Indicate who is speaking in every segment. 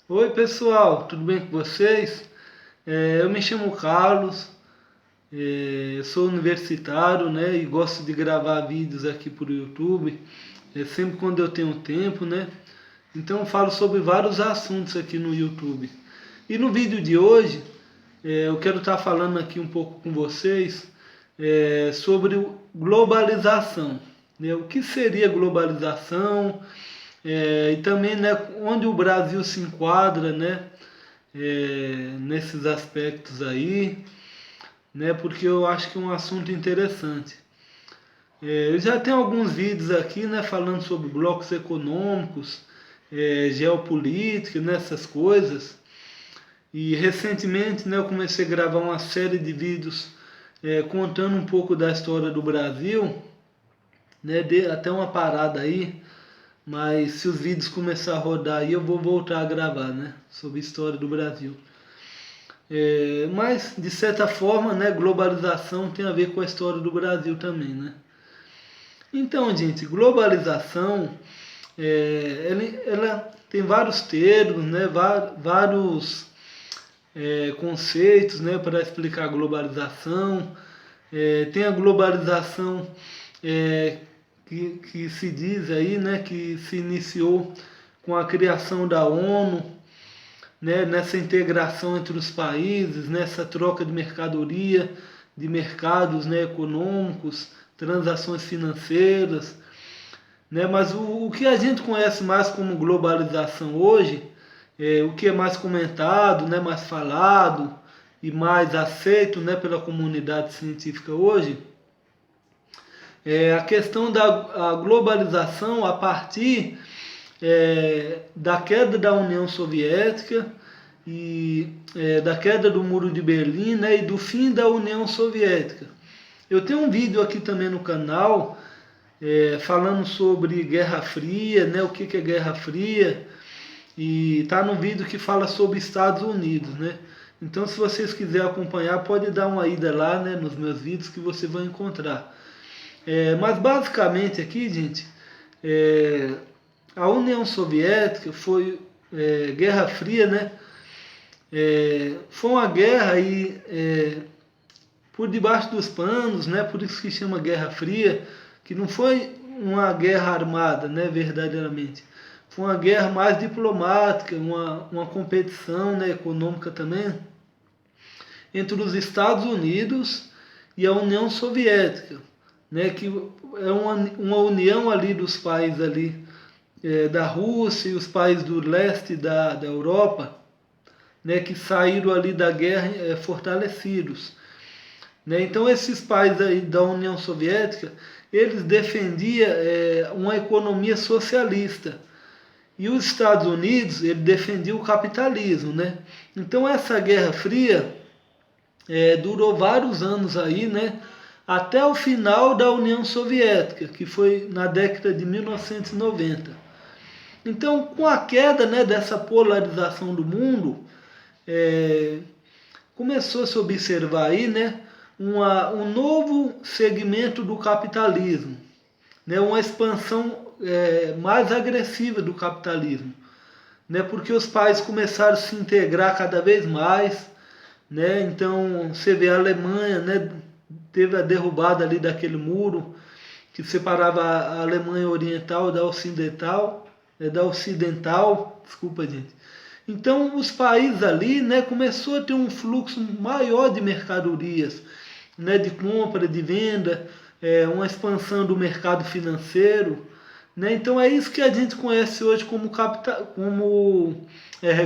Speaker 1: Oi pessoal, tudo bem com vocês? Eu me chamo Carlos, sou universitário, né, e gosto de gravar vídeos aqui para o YouTube, sempre quando eu tenho tempo, né? Então eu falo sobre vários assuntos aqui no YouTube. E no vídeo de hoje, eu quero estar falando aqui um pouco com vocês sobre globalização, né? O que seria globalização? E também, né, onde o Brasil se enquadra, né, nesses aspectos aí, né, porque eu acho que é um assunto interessante. Eu já tenho alguns vídeos aqui, né, falando sobre blocos econômicos, geopolítica, nessas coisas. E recentemente, né, eu comecei a gravar uma série de vídeos contando um pouco da história do Brasil, né, até uma parada aí. Mas se os vídeos começar a rodar aí, eu vou voltar a gravar, né? Sobre a história do Brasil. Mas, de certa forma, né? Globalização tem a ver com a história do Brasil também, né? Então, gente, globalização, ela tem vários termos, né? Vários conceitos, né? Para explicar a globalização. Tem a globalização que se diz aí, né, que se iniciou com a criação da ONU, né, nessa integração entre os países, nessa troca de mercadoria, de mercados, né, econômicos, transações financeiras, né, mas o que a gente conhece mais como globalização hoje, o que é mais comentado, né, mais falado e mais aceito, né, pela comunidade científica hoje, a questão da globalização a partir da queda da União Soviética e da queda do Muro de Berlim, né, e do fim da União Soviética. Eu tenho um vídeo aqui também no canal falando sobre Guerra Fria, né, o que é Guerra Fria, e tá no vídeo que fala sobre Estados Unidos, né? Então, se vocês quiserem acompanhar, pode dar uma ida lá, né, nos meus vídeos que você vai encontrar. Mas basicamente aqui, gente, a União Soviética foi Guerra Fria, né? Foi uma guerra aí por debaixo dos panos, né? Por isso que chama Guerra Fria, que não foi uma guerra armada, né? Verdadeiramente. Foi uma guerra mais diplomática, uma competição, né, econômica também entre os Estados Unidos e a União Soviética, né, que é uma união ali dos países ali da Rússia e os países do leste da Europa, né, que saíram ali da guerra fortalecidos. Né? Então esses países aí da União Soviética, eles defendiam uma economia socialista. E os Estados Unidos, ele defendia o capitalismo, né? Então essa Guerra Fria durou vários anos aí, né? Até o final da União Soviética, que foi na década de 1990. Então, com a queda, né, dessa polarização do mundo, começou a se observar aí, né, um novo segmento do capitalismo, né, uma expansão mais agressiva do capitalismo, né, porque os países começaram a se integrar cada vez mais, né, então você vê a Alemanha, né, teve a derrubada ali daquele muro que separava a Alemanha Oriental da Ocidental, desculpa gente. Então os países ali, né, começou a ter um fluxo maior de mercadorias, né, de compra, de venda, uma expansão do mercado financeiro, né? Então é isso que a gente conhece hoje como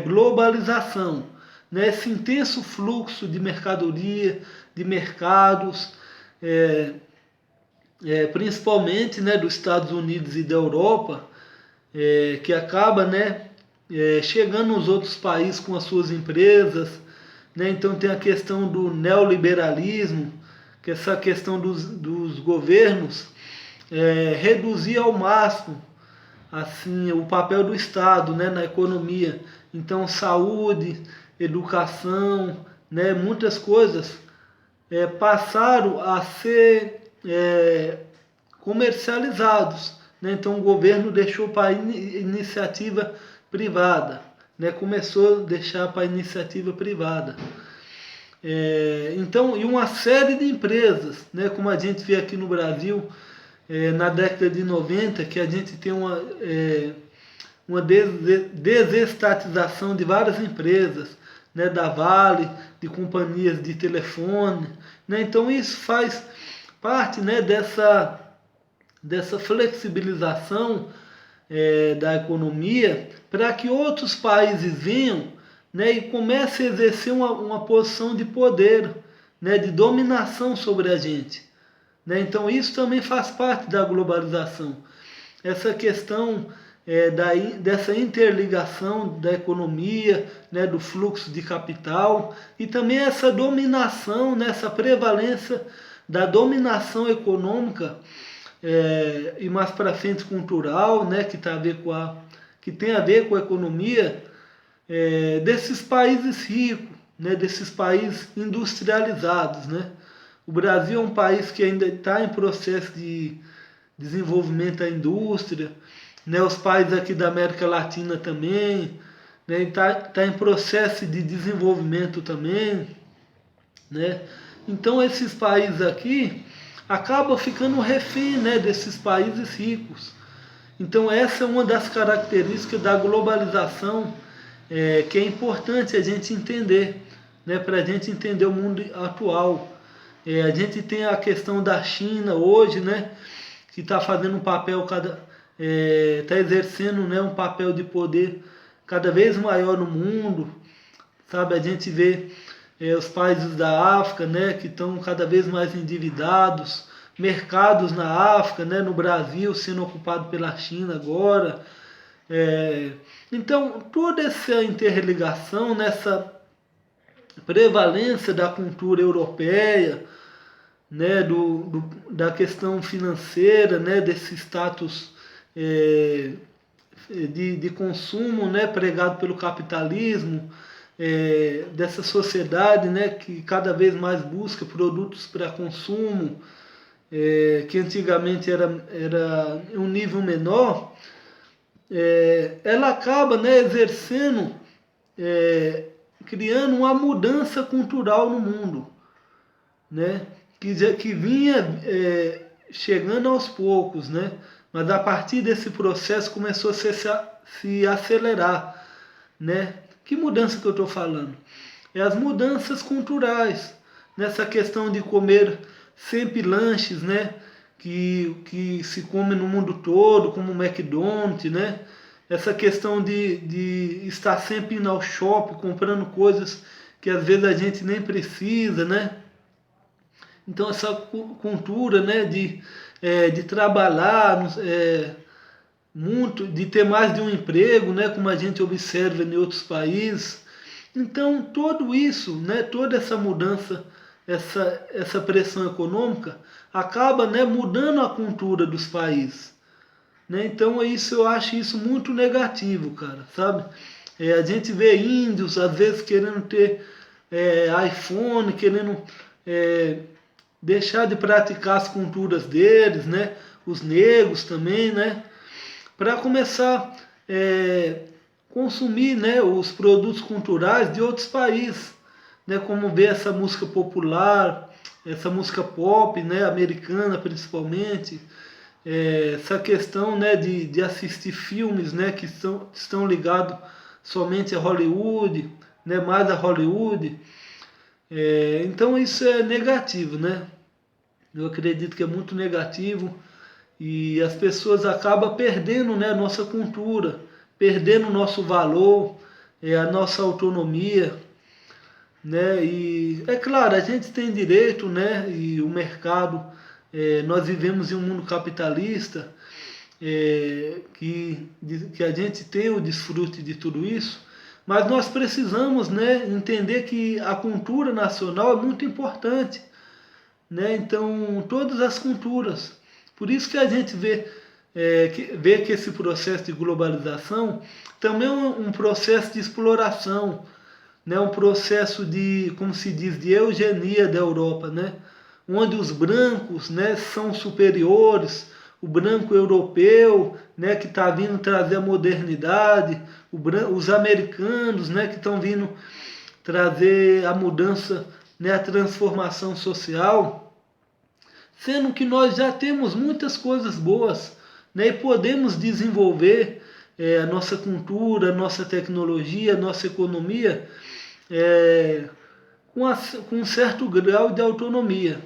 Speaker 1: globalização, né? Esse intenso fluxo de mercadoria, de mercados, principalmente, né, dos Estados Unidos e da Europa, que acaba, né, chegando nos outros países com as suas empresas, né? Então tem a questão do neoliberalismo, que é essa questão dos governos reduzir ao máximo assim o papel do Estado, né, na economia. Então saúde, educação, né, muitas coisas passaram a ser comercializados, né? Então o governo deixou para iniciativa privada, né, começou a deixar para a iniciativa privada. Então, e uma série de empresas, né, como a gente vê aqui no Brasil, na década de 90, que a gente tem uma desestatização de várias empresas, né, da Vale, de companhias de telefone, né, então isso faz parte, né, dessa flexibilização da economia para que outros países venham, né, e comecem a exercer uma posição de poder, né, de dominação sobre a gente. Né? Então isso também faz parte da globalização. Essa questão dessa interligação da economia, né, do fluxo de capital e também essa dominação, né, essa prevalência da dominação econômica e mais para frente cultural, né, que tem a ver com a economia desses países ricos, né, desses países industrializados, né? O Brasil é um país que ainda está em processo de desenvolvimento da indústria, né? Os países aqui da América Latina também, né? Tá em processo de desenvolvimento também, né? Então esses países aqui acabam ficando refém, né, desses países ricos. Então essa é uma das características da globalização que é importante a gente entender, né, para a gente entender o mundo atual. A gente tem a questão da China hoje, né, que está fazendo um papel, está exercendo, né, um papel de poder cada vez maior no mundo, sabe? A gente vê os países da África, né, que estão cada vez mais endividados, mercados na África, né, no Brasil sendo ocupado pela China agora. Então, toda essa interligação, nessa prevalência da cultura europeia, né, da questão financeira, né, desse status de consumo, né, pregado pelo capitalismo, dessa sociedade, né, que cada vez mais busca produtos para consumo, que antigamente era um nível menor, ela acaba, né, exercendo, criando uma mudança cultural no mundo, né, que vinha chegando aos poucos, né, mas a partir desse processo começou a se acelerar, né. Que mudança que eu estou falando? As mudanças culturais, nessa questão de comer sempre lanches, né, que se come no mundo todo, como o McDonald's, né? Essa questão de estar sempre indo ao shopping, comprando coisas que às vezes a gente nem precisa, né? Então essa cultura, né, de trabalhar muito, de ter mais de um emprego, né, como a gente observa em outros países. Então tudo isso, né, toda essa mudança, essa pressão econômica acaba, né, mudando a cultura dos países, né? Então eu acho isso muito negativo, cara, sabe? A gente vê índios às vezes querendo ter iPhone, querendo deixar de praticar as culturas deles, né? Os negros também, né? Para começar consumir, né, os produtos culturais de outros países, né? Como ver essa música popular, essa música pop, né, americana principalmente, essa questão, né, de assistir filmes, né, que estão ligados somente a Hollywood, né, mais a Hollywood. Então isso é negativo, né? Eu acredito que é muito negativo e as pessoas acabam perdendo, né, a nossa cultura, perdendo o nosso valor, a nossa autonomia, né? E é claro, a gente tem direito, né, e o mercado, nós vivemos em um mundo capitalista, que a gente tem o desfrute de tudo isso, mas nós precisamos, né, entender que a cultura nacional é muito importante, né? Então todas as culturas, por isso que a gente vê que esse processo de globalização também é um processo de exploração, né, um processo de, como se diz, de eugenia da Europa, né, onde os brancos, né, são superiores, o branco europeu, né, que está vindo trazer a modernidade, os americanos, né, que estão vindo trazer a mudança, né, a transformação social, sendo que nós já temos muitas coisas boas, né, e podemos desenvolver a nossa cultura, a nossa tecnologia, a nossa economia com um certo grau de autonomia.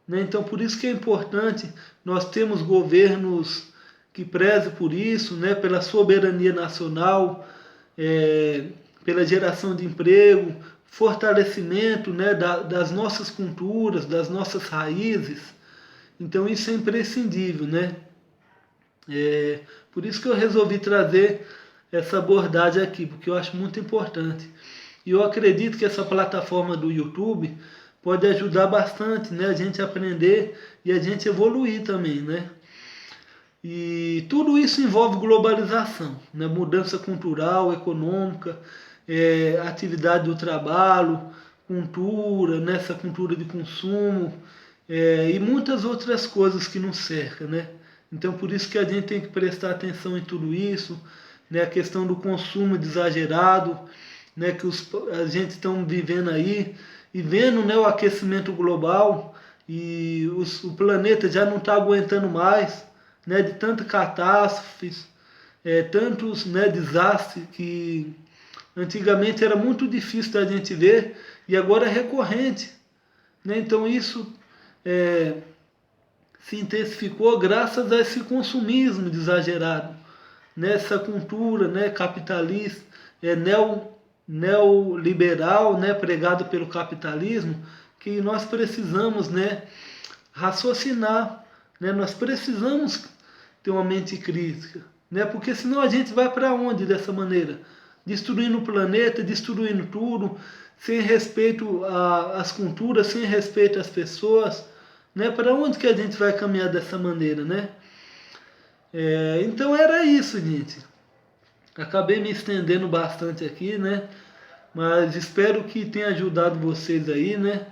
Speaker 1: Né? Então, por isso que é importante nós termos governos que prezem por isso, né? Pela soberania nacional, pela geração de emprego, fortalecimento, né? Das nossas culturas, das nossas raízes. Então, isso é imprescindível, né? Por isso que eu resolvi trazer essa abordagem aqui, porque eu acho muito importante. E eu acredito que essa plataforma do YouTube pode ajudar bastante, né, a gente a aprender e a gente evoluir também, né? E tudo isso envolve globalização, né? Mudança cultural, econômica, atividade do trabalho, cultura, né? Essa cultura de consumo, e muitas outras coisas que nos cercam, né? Então por isso que a gente tem que prestar atenção em tudo isso, né? A questão do consumo exagerado, né? Que a gente está vivendo aí, e vendo, né, o aquecimento global, e o planeta já não está aguentando mais, né, de tantas catástrofes, tantos, né, desastres que antigamente era muito difícil da gente ver e agora é recorrente. Né? Então isso se intensificou graças a esse consumismo exagerado, né? Essa cultura, né, capitalista, neoliberal, né, pregado pelo capitalismo, que nós precisamos, né, raciocinar, né, nós precisamos ter uma mente crítica, né, porque senão a gente vai para onde dessa maneira? Destruindo o planeta, destruindo tudo, sem respeito às culturas, sem respeito às pessoas, né, para onde que a gente vai caminhar dessa maneira, né? Então era isso, gente. Acabei me estendendo bastante aqui, né? Mas espero que tenha ajudado vocês aí, né?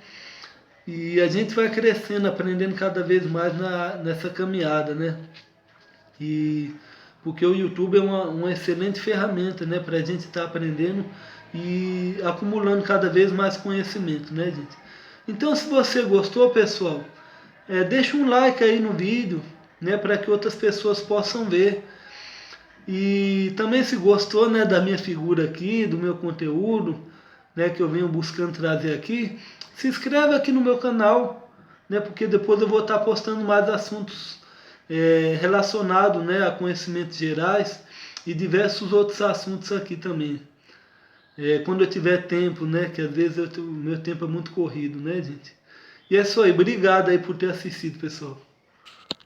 Speaker 1: E a gente vai crescendo, aprendendo cada vez mais nessa caminhada, né? E porque o YouTube é uma excelente ferramenta, né? Para a gente estar aprendendo e acumulando cada vez mais conhecimento, né, gente? Então, se você gostou, pessoal, deixa um like aí no vídeo, né? Para que outras pessoas possam ver. E também se gostou, né, da minha figura aqui, do meu conteúdo, né, que eu venho buscando trazer aqui, se inscreve aqui no meu canal, né, porque depois eu vou estar postando mais assuntos relacionados, né, a conhecimentos gerais e diversos outros assuntos aqui também. Quando eu tiver tempo, né, que às vezes o meu tempo é muito corrido, né, gente? E é isso aí, obrigado aí por ter assistido, pessoal.